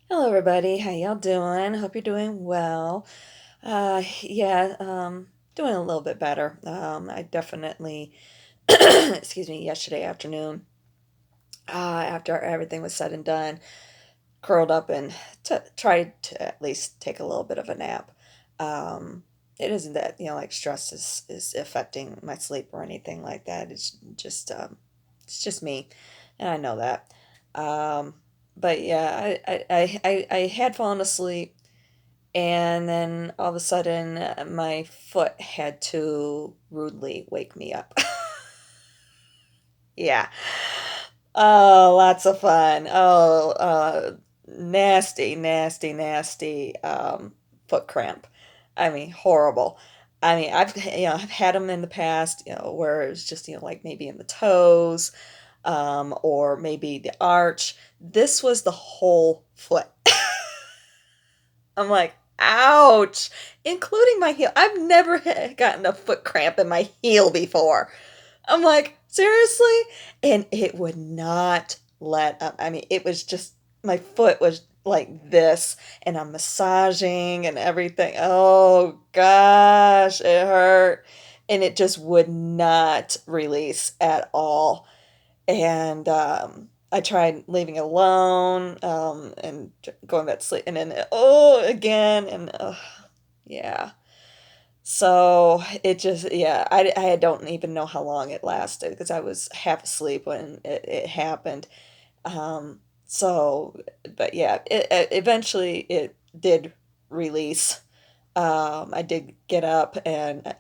Hello, everybody. How y'all doing? Hope you're doing well. Doing a little bit better. I definitely, excuse me, yesterday afternoon, after everything was said and done, curled up and tried to at least take a little bit of a nap. Um, it isn't that, like stress is affecting my sleep or anything like that. It's just me, and I know that. Um, but yeah, I had fallen asleep and then all of a sudden, my foot had to rudely wake me up. Yeah. Oh, lots of fun. Nasty, nasty, nasty foot cramp. I mean, horrible. I mean, I've had them in the past, where it's just, like maybe in the toes, or maybe the arch. This was the whole foot. I'm like, ouch, including my heel. I've never gotten a foot cramp in my heel before. I'm like, seriously? And it would not let up. I mean, it was just, my foot was like this, and I'm massaging and everything. Oh gosh, it hurt. And it just would not release at all. And I tried leaving it alone, and going back to sleep, and then again, and yeah. So it just, yeah, I don't even know how long it lasted because I was half asleep when it happened. Um, so, but yeah, eventually it did release. I did get up and,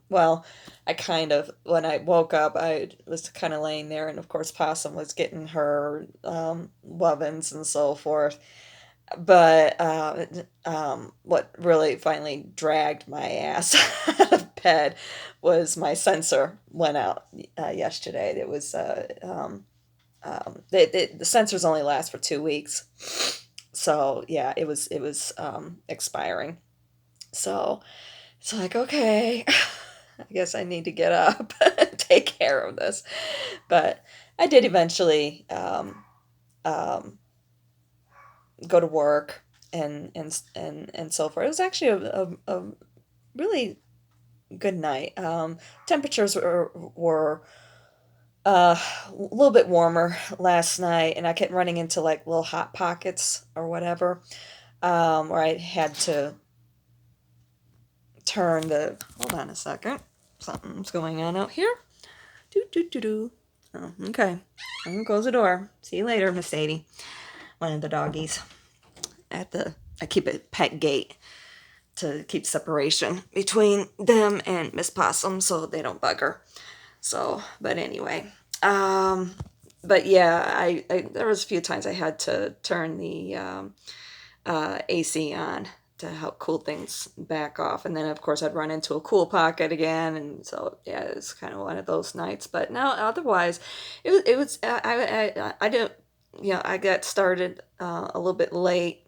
well, I kind of, when I woke up, I was kind of laying there, and of course, Possum was getting her lovin's and so forth. But what really finally dragged my ass out of bed was my sensor went out yesterday. It was the sensors only last for 2 weeks, so yeah, it was expiring. So it's like, okay, I guess I need to get up and take care of this. But I did eventually um, go to work and so forth. It was actually a really good night. Temperatures were a little bit warmer last night, and I kept running into like little hot pockets or whatever, where I had to turn the. Hold on a second. Something's going on out here. Do do do do. Oh, okay. I'm gonna close the door. See you later, Miss Sadie. One of the doggies at the. I keep a pet gate to keep separation between them and Miss Possum so they don't bug her. So, but anyway, um, but yeah, I there was a few times I had to turn the AC on to help cool things back off, and then of course I'd run into a cool pocket again, and so yeah, it's kind of one of those nights. But no, otherwise, it was I didn't, I got started a little bit late,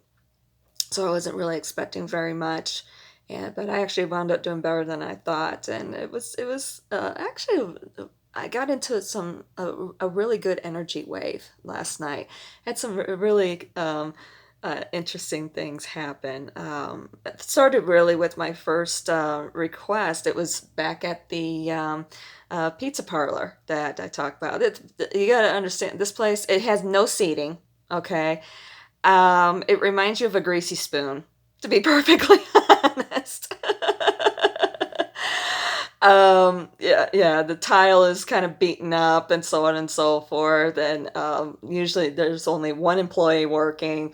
so I wasn't really expecting very much. Yeah, but I actually wound up doing better than I thought, and it was actually I got into a really good energy wave last night. Had some really interesting things happen. It started really with my first request. It was back at the pizza parlor that I talked about. You got to understand, this place, it has no seating. Okay, it reminds you of a greasy spoon, to be perfectly honest. Yeah, yeah, the tile is kind of beaten up and so on and so forth. And usually there's only one employee working.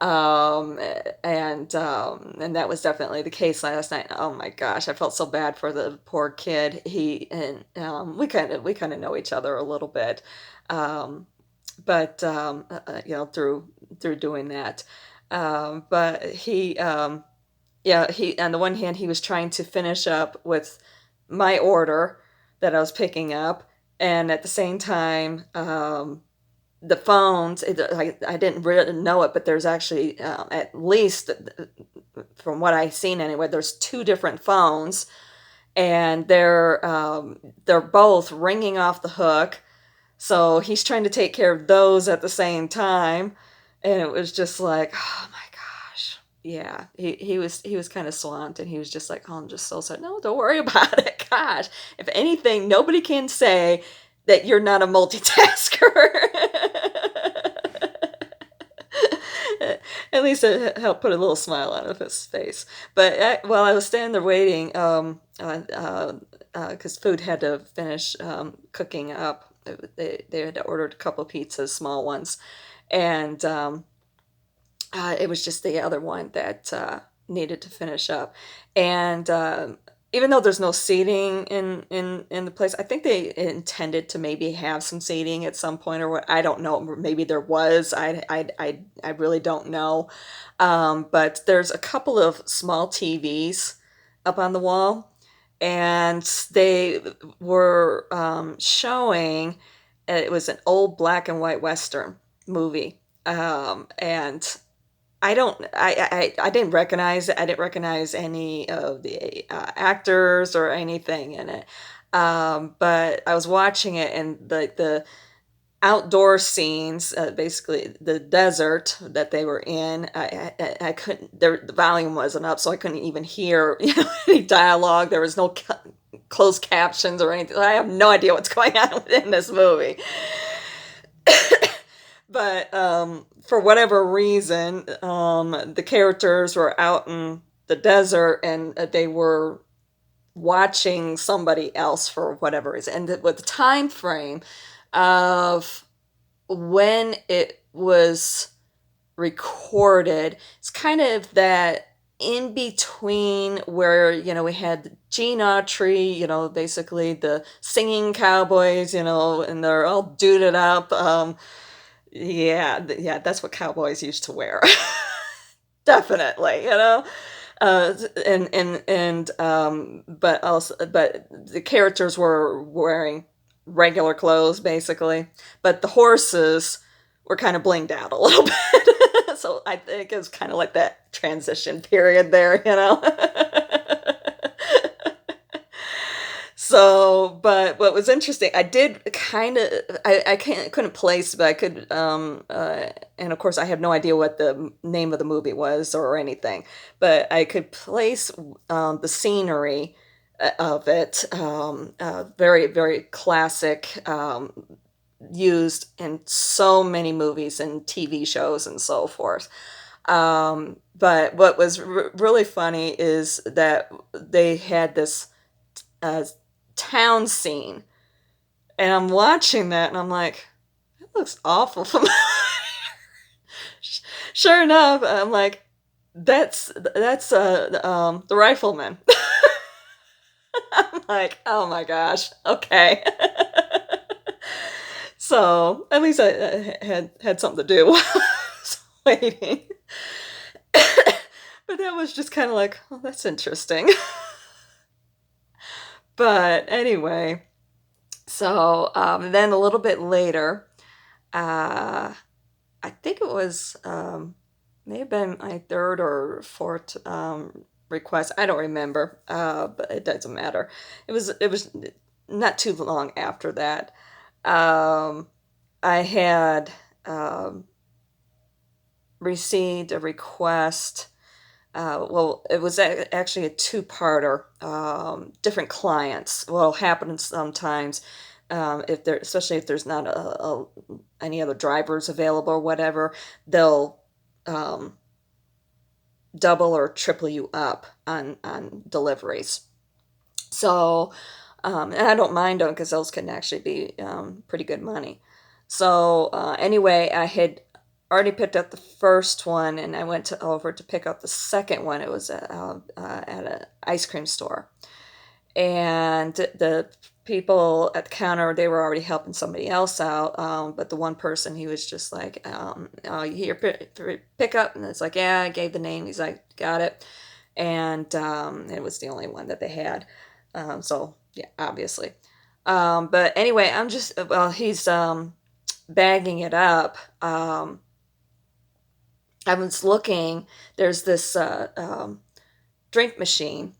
Um, and that was definitely the case last night. Oh my gosh, I felt so bad for the poor kid. He and we kind of know each other a little bit. Um, but through doing that, but he, on the one hand, he was trying to finish up with my order that I was picking up, and at the same time, the phones, I didn't really know it, but there's actually, at least from what I've seen anyway, there's two different phones, and they're both ringing off the hook, so he's trying to take care of those at the same time. And it was just like, oh my gosh. Yeah, he was kind of swamped, and he was just like, "Oh, I'm just so sad." No, don't worry about it. Gosh, if anything, nobody can say that you're not a multitasker. At least it helped put a little smile out of his face. But while I was standing there waiting, because food had to finish cooking up, they had ordered a couple pizzas, small ones, and it was just the other one that needed to finish up. And even though there's no seating in the place, I think they intended to maybe have some seating at some point, or what. I don't know. Maybe there was. I really don't know. But there's a couple of small TVs up on the wall, and they were showing. It was an old black and white western movie, and I didn't recognize it. I didn't recognize any of the actors or anything in it. But I was watching it, and the outdoor scenes, basically the desert that they were in, I couldn't. The volume wasn't up, so I couldn't even hear any dialogue. There was no closed captions or anything. I have no idea what's going on in this movie. But for whatever reason, the characters were out in the desert, and they were watching somebody else for whatever reason. And with the time frame of when it was recorded, it's kind of that in between where, we had Gene Autry, basically the singing cowboys, and they're all duded up. Yeah, yeah, that's what cowboys used to wear. Definitely, but the characters were wearing regular clothes basically, but the horses were kind of blinged out a little bit. So I think it was kind of like that transition period there. So, but what was interesting, I did kind of, I couldn't place, but I could, and of course, I have no idea what the name of the movie was or anything, but I could place the scenery of it, very, very classic, used in so many movies and TV shows and so forth. But what was really funny is that they had this uh, town scene, and I'm watching that, and I'm like, it looks awful familiar. Sure enough, I'm like, that's the rifleman. I'm like, oh my gosh, okay. So at least I had something to do while I was waiting. But that was just kind of like, oh, that's interesting. But anyway, so then a little bit later, uh, I think it was may have been my third or fourth request. I don't remember, but it doesn't matter. It was not too long after that. Um, I had um, received a request. Well, it was actually a two-parter. Different clients. What'll happen sometimes, if there, especially if there's not any other drivers available or whatever, they'll um, double or triple you up on deliveries. So, and I don't mind them because those can actually be pretty good money. So anyway, I had already picked up the first one, and I went over to pick up the second one. It was at an ice cream store, and the people at the counter, they were already helping somebody else out, but the one person, he was just like, oh, here, pick up, and it's like, yeah, I gave the name. He's like, got it. And it was the only one that they had, so yeah, obviously. But anyway, I'm just, well, he's bagging it up. I was looking, there's this drink machine,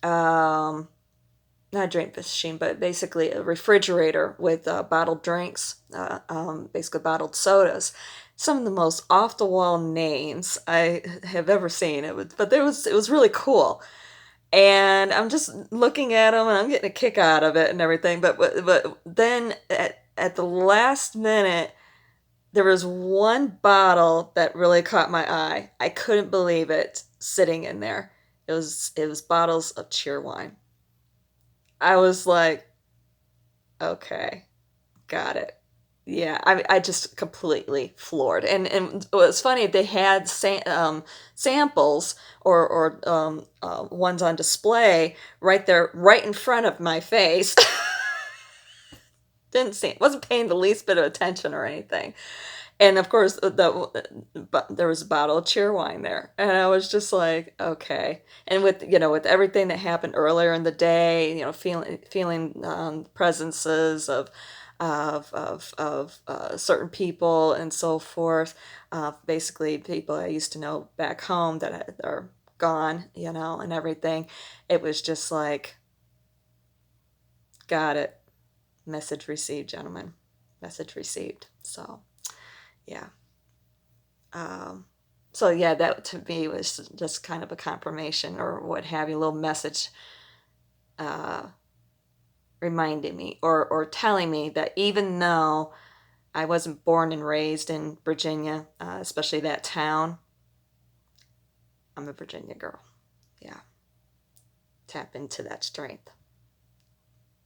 um, not a drink machine, but basically a refrigerator with bottled drinks, basically bottled sodas. some of the most off the wall names I have ever seen. It was really cool. And I'm just looking at them and I'm getting a kick out of it and everything. But then at the last minute, there was one bottle that really caught my eye. I couldn't believe it sitting in there. It was bottles of Cheerwine. I was like, okay, got it. Yeah, I just completely floored. And it was funny, they had samples or ones on display right there, right in front of my face. Didn't see, wasn't paying the least bit of attention or anything. And of course, but there was a bottle of Cheerwine there, and I was just like, okay. And with everything that happened earlier in the day, feeling presences of certain people and so forth. Basically, people I used to know back home that are gone, and everything. It was just like, got it. Message received, gentlemen. Message received. So, yeah. Um, so yeah, that to me was just kind of a confirmation or what have you, a little message uh, reminding me or telling me that even though I wasn't born and raised in Virginia, especially that town, I'm a Virginia girl. Yeah, tap into that strength.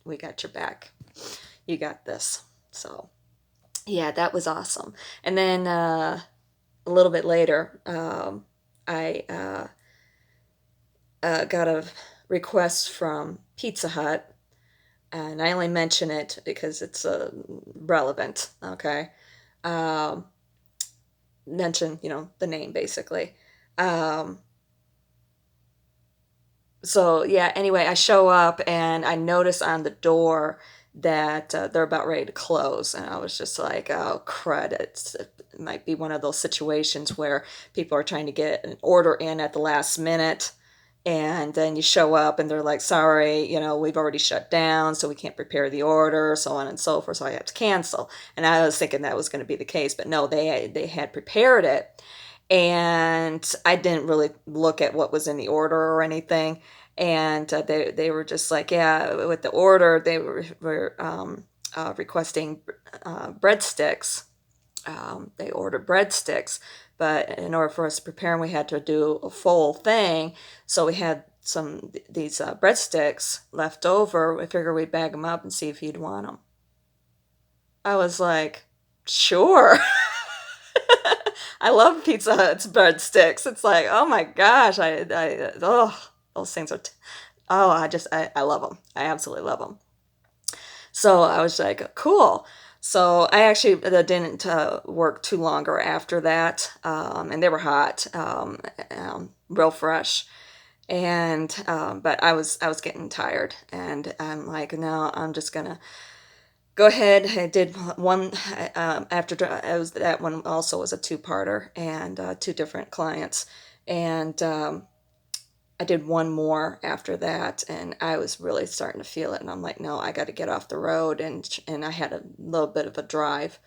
We got your back. You got this. So yeah, that was awesome. And then a little bit later, I got a request from Pizza Hut, and I only mention it because it's relevant. Okay, um, mention the name basically. Um, so yeah. Anyway, I show up and I notice on the door that they're about ready to close, and I was just like, oh crud! It might be one of those situations where people are trying to get an order in at the last minute, and then you show up and they're like, sorry, we've already shut down, so we can't prepare the order, so on and so forth, so I have to cancel. And I was thinking that was going to be the case, but no, they had prepared it, and I didn't really look at what was in the order or anything. And they were just like, yeah, with the order they were requesting breadsticks. They ordered breadsticks, but in order for us to prepare them, we had to do a full thing. So we had these breadsticks left over. We figured we'd bag them up and see if you'd want them. I was like, sure. I love Pizza Hut's breadsticks. It's like, oh my gosh, those things are, oh, I love them. I absolutely love them. So I was like, cool. So I actually didn't work too longer after that, and they were hot, real fresh, and but I was getting tired, and I'm like, no, I'm just gonna go ahead. I did one after I was that one also was a two-parter and two different clients, and I did one more after that, and I was really starting to feel it. And I'm like, no, I got to get off the road, and I had a little bit of a drive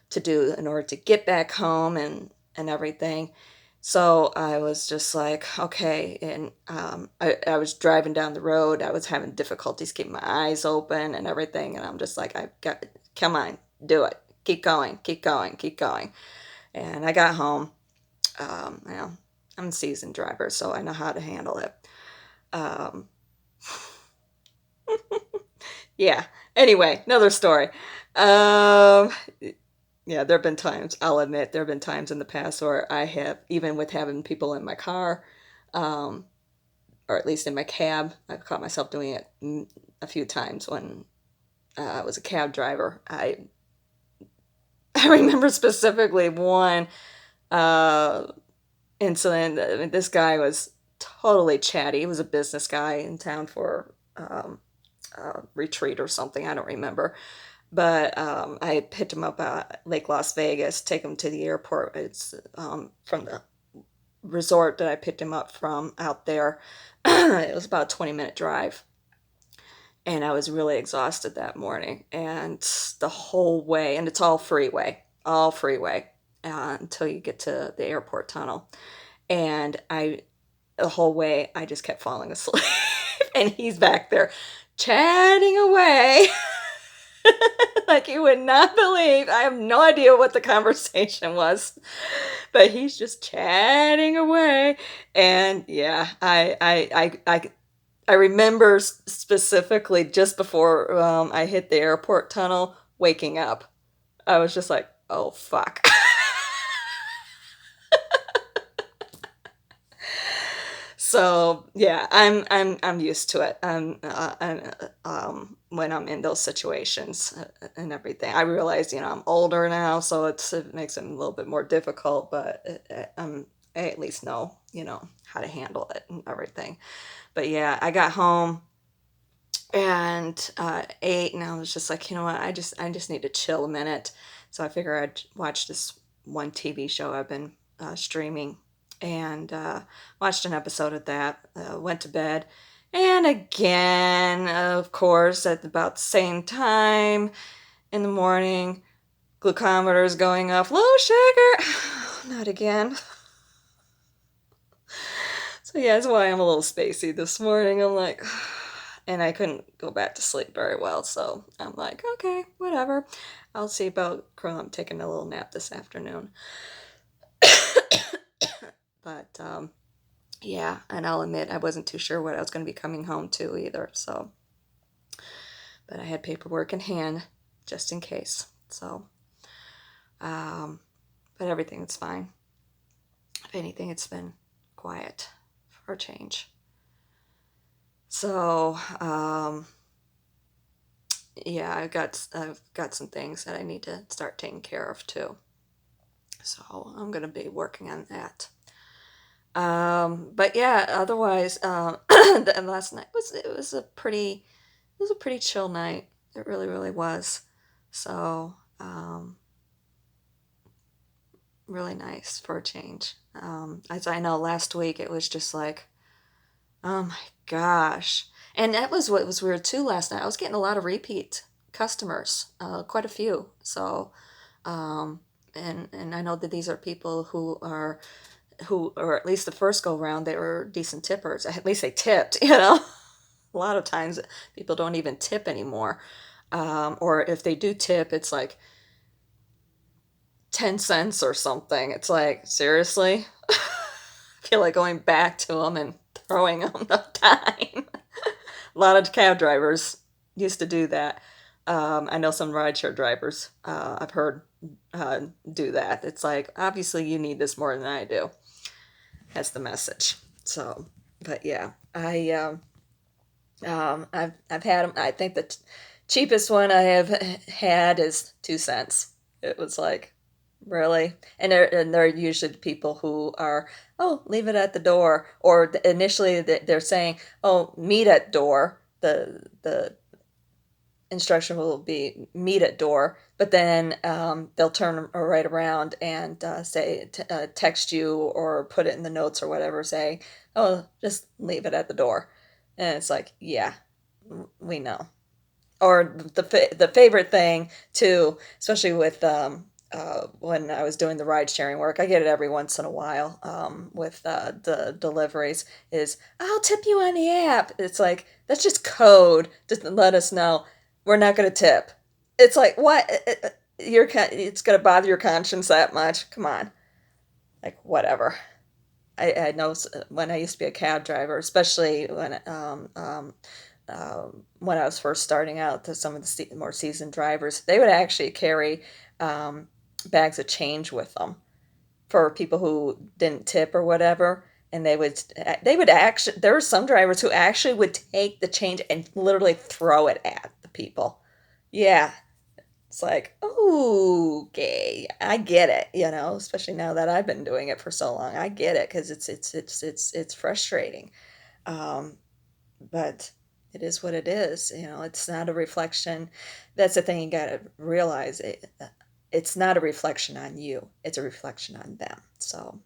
to do in order to get back home and everything. So I was just like, okay, and I was driving down the road. I was having difficulties keeping my eyes open and everything, and I'm just like, I got, come on, do it, keep going, keep going, keep going. And I got home. You know, I'm a seasoned driver, so I know how to handle it. Um, yeah. Anyway, another story. Um, yeah, there have been times, I'll admit, there have been times in the past where I have, even with having people in my car, um, or at least in my cab, I've caught myself doing it a few times when I was a cab driver. I remember specifically one uh, incident. I mean, this guy was totally chatty. He was a business guy in town for retreat or something. I don't remember. But I picked him up at Lake Las Vegas, take him to the airport. It's from the resort that I picked him up from out there. It was about a 20-minute drive. And I was really exhausted that morning. And the whole way, and it's all freeway, all freeway. until you get to the airport tunnel. And the whole way, I just kept falling asleep. And he's back there chatting away. Like you would not believe. I have no idea what the conversation was, but he's just chatting away. And yeah, I remember specifically just before I hit the airport tunnel, waking up. I was just like, oh fuck. So yeah, I'm used to it. When I'm in those situations and everything, I realize I'm older now, so it makes it a little bit more difficult. But I at least know how to handle it and everything. But yeah, I got home and ate, and I was just like, you know what, I just need to chill a minute. So I figured I'd watch this one TV show I've been streaming, and watched an episode of that. Went to bed, and again, of course, at about the same time in the morning, glucometer is going up, low sugar. Not again. So yeah, that's why I'm a little spacey this morning. I'm like, and I couldn't go back to sleep very well, so I'm like, okay, whatever. I'll see about taking a little nap this afternoon. But yeah, and I'll admit I wasn't too sure what I was going to be coming home to either. So, but I had paperwork in hand just in case. So, um, but everything's fine. If anything, it's been quiet for a change. So, yeah, I've got some things that I need to start taking care of too. So I'm gonna be working on that. But yeah, otherwise, last night was a pretty chill night. It really really was. So really nice for a change. As I know, last week it was just like, oh my gosh. And that was what was weird too last night. I was getting a lot of repeat customers, quite a few. So, um, and I know that these are people who, or at least the first go round, they were decent tippers. At least they tipped, you know. A lot of times people don't even tip anymore. Or if they do tip, it's like 10 cents or something. It's like, seriously? I feel like going back to them and throwing them the dime. A lot of cab drivers used to do that. I know some rideshare drivers, I've heard do that. It's like, obviously, you need this more than I do. That's the message. So, but yeah, I've had them. I think the cheapest one I have had is 2 cents. It was like, really, and they're usually the people who are, oh, leave it at the door, or initially they're saying, oh, meet at door. The instruction will be meet at door, but then they'll turn right around and text you or put it in the notes or whatever, say, oh, just leave it at the door. And it's like, yeah, we know. Or the favorite thing too, especially with when I was doing the ride sharing work, I get it every once in a while with the deliveries, is I'll tip you on the app. It's like, that's just code to let us know we're not going to tip. It's like, what? It's going to bother your conscience that much? Come on. Like, whatever. I know when I used to be a cab driver, especially when I was first starting out, to some of the more seasoned drivers, they would actually carry um, bags of change with them for people who didn't tip or whatever. And they would actually, there were some drivers who actually would take the change and literally throw it at the people. Yeah, it's like, okay, I get it, especially now that I've been doing it for so long. I get it because it's frustrating. Um, but it is what it is. It's not a reflection. That's the thing you got to realize. It's not a reflection on you. It's a reflection on them. So,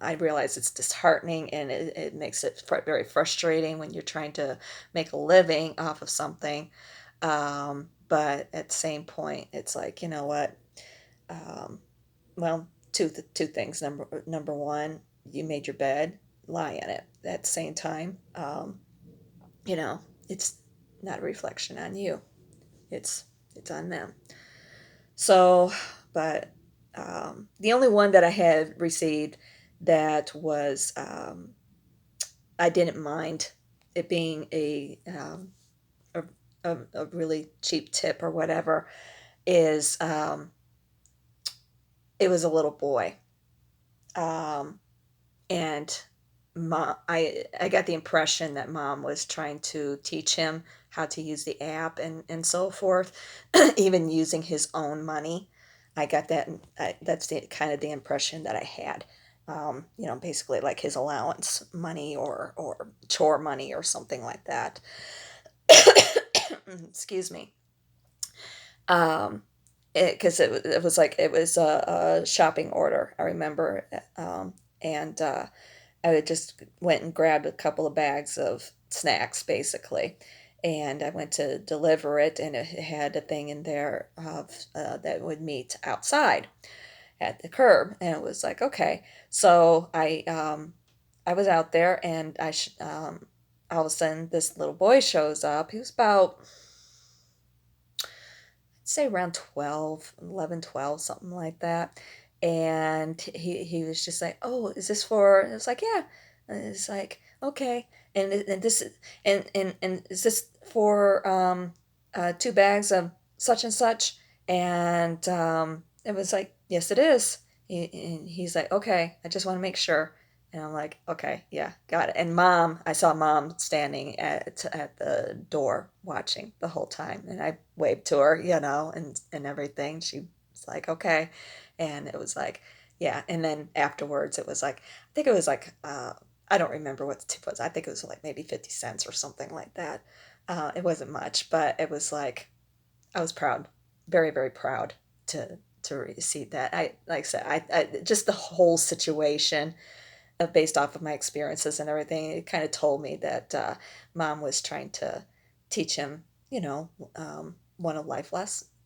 I realize it's disheartening, and it makes it very frustrating when you're trying to make a living off of something. But at the same point, it's like, you know what? Um, well, two things. Number one, you made your bed, lie in it. At the same time, you know, it's not a reflection on you. It's it's on them. So, but the only one that I had received that was I didn't mind it being a, a really cheap tip or whatever is it was a little boy. Um, and mom, I got the impression that mom was trying to teach him how to use the app and so forth, even using his own money. I got that. That's the kind of the impression that I had. Basically like his allowance money or chore money or something like that. Excuse me. Um, because it was like it was a shopping order. I remember, and I just went and grabbed a couple of bags of snacks, basically, and I went to deliver it, and it had a thing in there of that would meet outside at the curb, and it was like okay, so I was out there, and all of a sudden this little boy shows up. He was about say around 12, 11, 12, something like that. And he was just like, "Oh, is this for?" And it's like, "Yeah." And it's like, "Okay." And this and is this for two bags of such and such? And it was like, "Yes, it is." And he's like, "Okay, I just want to make sure." And I'm like, okay, yeah, got it. And I saw mom standing at the door watching the whole time. And I waved to her, and everything. She was like, okay. And it was like, yeah. And then afterwards, it was like, I think it was like, I don't remember what the tip was. I think it was like maybe 50 cents or something like that. It wasn't much, but it was like, I was proud, very, very proud to receive that. Like I said, I just the whole situation based off of my experiences and everything, it kind of told me that mom was trying to teach him, one of life's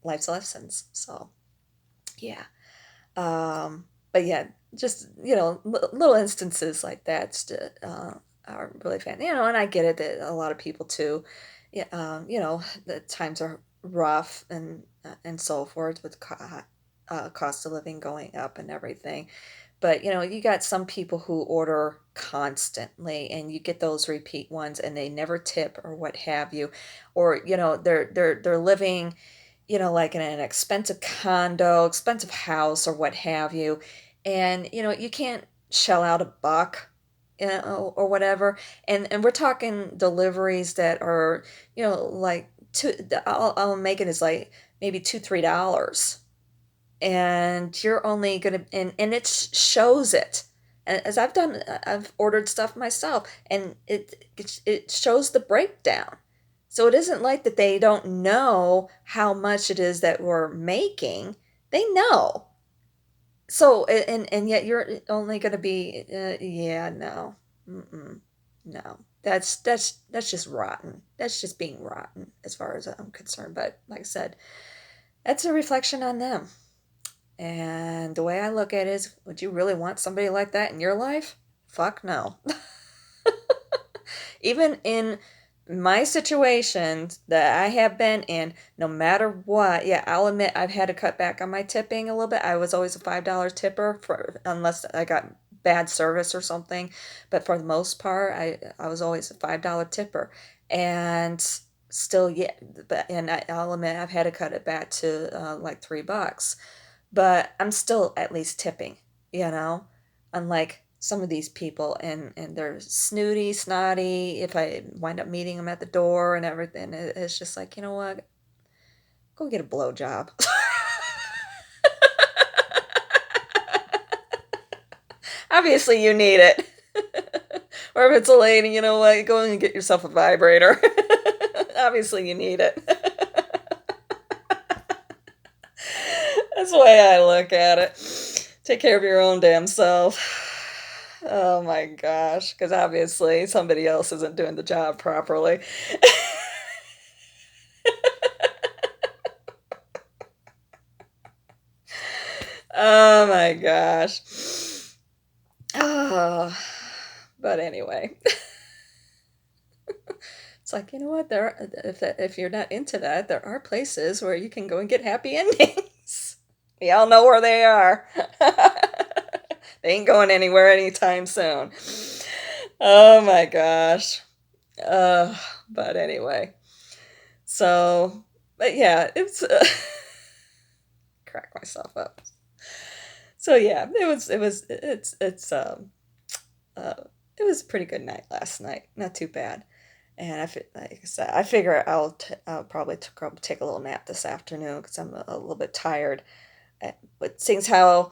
lessons. So yeah, but yeah, just little instances like that are really fan. And I get it that a lot of people too. Yeah, the times are rough and so forth with cost of living going up and everything. But you got some people who order constantly and you get those repeat ones and they never tip or what have you. Or, they're living, like in an expensive condo, expensive house or what have you. And, you can't shell out a buck, or whatever. And we're talking deliveries that are, like I'll make it as like maybe $2, $3, and you're only gonna and it shows it. And as I've ordered stuff myself, and it shows the breakdown. So it isn't like that they don't know how much it is that we're making. They know. So and yet you're only going to be yeah, no. Mm-mm, no. That's just rotten. That's just being rotten as far as I'm concerned. But like I said, that's a reflection on them. And the way I look at it is, would you really want somebody like that in your life? Fuck no. Even in my situations that I have been in, no matter what, yeah, I'll admit I've had to cut back on my tipping a little bit. I was always a $5 tipper for unless I got bad service or something. But for the most part, I was always a $5 tipper. And still, yeah, I'll admit I've had to cut it back to like $3, but I'm still at least tipping, you know, unlike some of these people, and they're snooty, snotty. If I wind up meeting them at the door and everything, it's just like, you know what? Go get a blowjob. Obviously, you need it. Or if it's a lady, you know what? Go and get yourself a vibrator. Obviously, you need it. That's the way I look at it. Take care of your own damn self. Oh my gosh, because obviously somebody else isn't doing the job properly. Oh my gosh. Oh, but anyway, it's like, you know what? If you're not into that, there are places where you can go and get happy endings. We all know where they are. They ain't going anywhere anytime soon. Oh my gosh. Uh, but anyway, so, but yeah, it's crack myself up. So yeah, uh, it was a pretty good night last night. Not too bad. And like I said, I figure I'll probably take a little nap this afternoon because I'm a little bit tired. But seeing how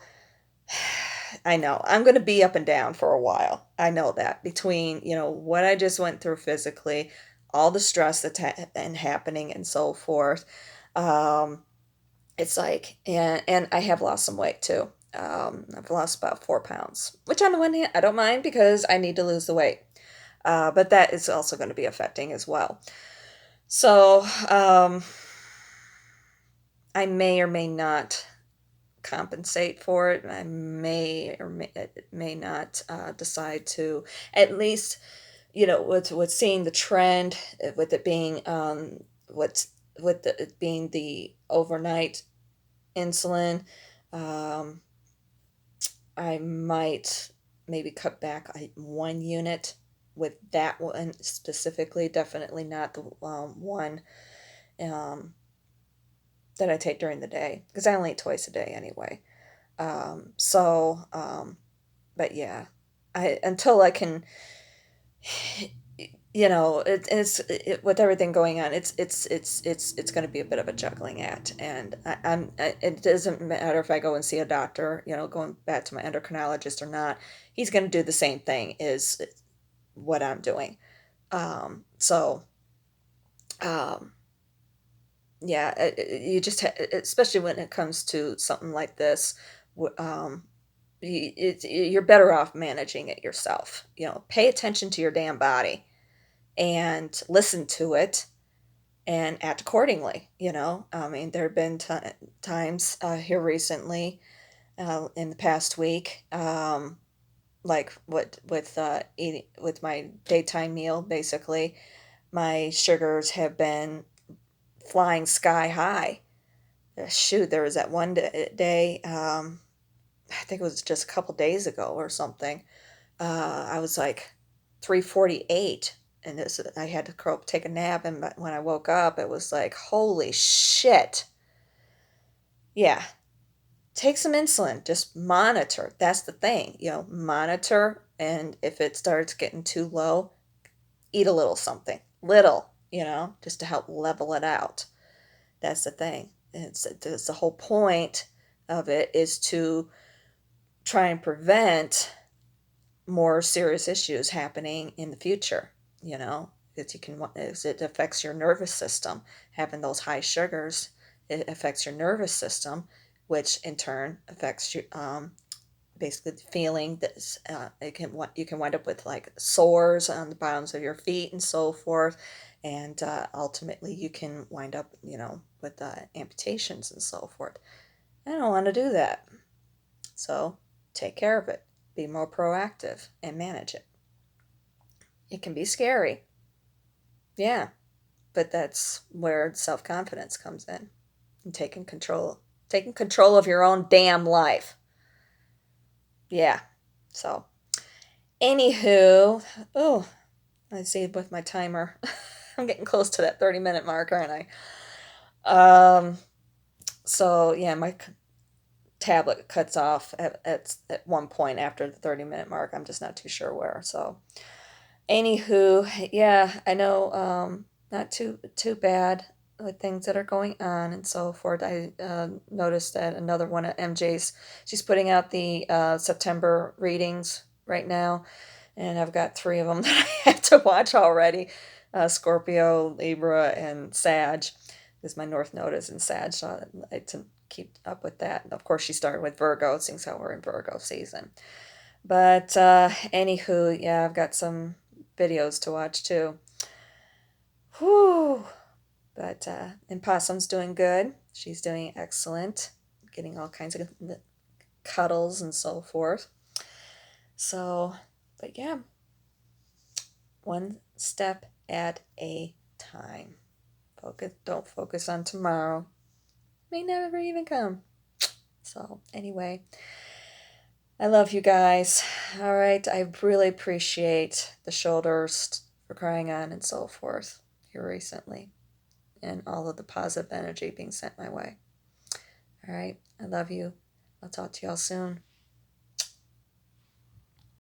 I know I'm going to be up and down for a while. I know that between what I just went through physically, all the stress that's and happening and so forth. Um, it's like, and I have lost some weight too. I've lost about 4 pounds, which on the one hand I don't mind because I need to lose the weight. But that is also going to be affecting as well. So I may or may not compensate for it. I may not decide to at least, with seeing the trend, with it being what's with it being the overnight insulin. Um, I might maybe cut back 1 unit with that one specifically. Definitely not the one um, that I take during the day because I only eat twice a day anyway. So, but yeah, I until I can, with everything going on, it's going to be a bit of a juggling act, and it doesn't matter if I go and see a doctor, going back to my endocrinologist or not, he's going to do the same thing is what I'm doing. So, um, yeah, you just especially when it comes to something like this, you're better off managing it yourself. Pay attention to your damn body and listen to it and act accordingly. I mean, there have been times here recently, in the past week, like what with eating with my daytime meal. Basically, my sugars have been flying sky high. Shoot, there was that one day. I think it was just a couple days ago or something. I was like 348, and I had to curl up, take a nap, and when I woke up, it was like, holy shit. Yeah, take some insulin. Just monitor. That's the thing. Monitor, and if it starts getting too low, eat a little something. Little, just to help level it out. That's the thing. It's the whole point of it is to try and prevent more serious issues happening in the future, because as it affects your nervous system. Having those high sugars, it affects your nervous system, which in turn affects you, basically the feeling that you can wind up with like sores on the bottoms of your feet and so forth, and ultimately you can wind up, with amputations and so forth. I don't want to do that. So take care of it. Be more proactive and manage it. It can be scary. Yeah. But that's where self confidence comes in. And taking control of your own damn life. Yeah. So, anywho, oh, I see with my timer, I'm getting close to that 30-minute mark, aren't I? Um, so yeah, my tablet cuts off at one point after the 30-minute mark. I'm just not too sure where. So, anywho, yeah, I know, not too bad with things that are going on and so forth. I noticed that another one of MJ's, she's putting out the September readings right now, and I've got three of them that I have to watch already. Scorpio, Libra, and Sag, because my North Node is in Sag, so I like to keep up with that. And of course, she started with Virgo, since how we're in Virgo season. But anywho, yeah, I've got some videos to watch too. Whew. But and Possum's doing good. She's doing excellent. Getting all kinds of cuddles and so forth. So, but yeah, one step at a time. Don't focus on tomorrow. May never even come. So, anyway, I love you guys. All right, I really appreciate the shoulders for crying on and so forth here recently, and all of the positive energy being sent my way. All right, I love you. I'll talk to y'all soon.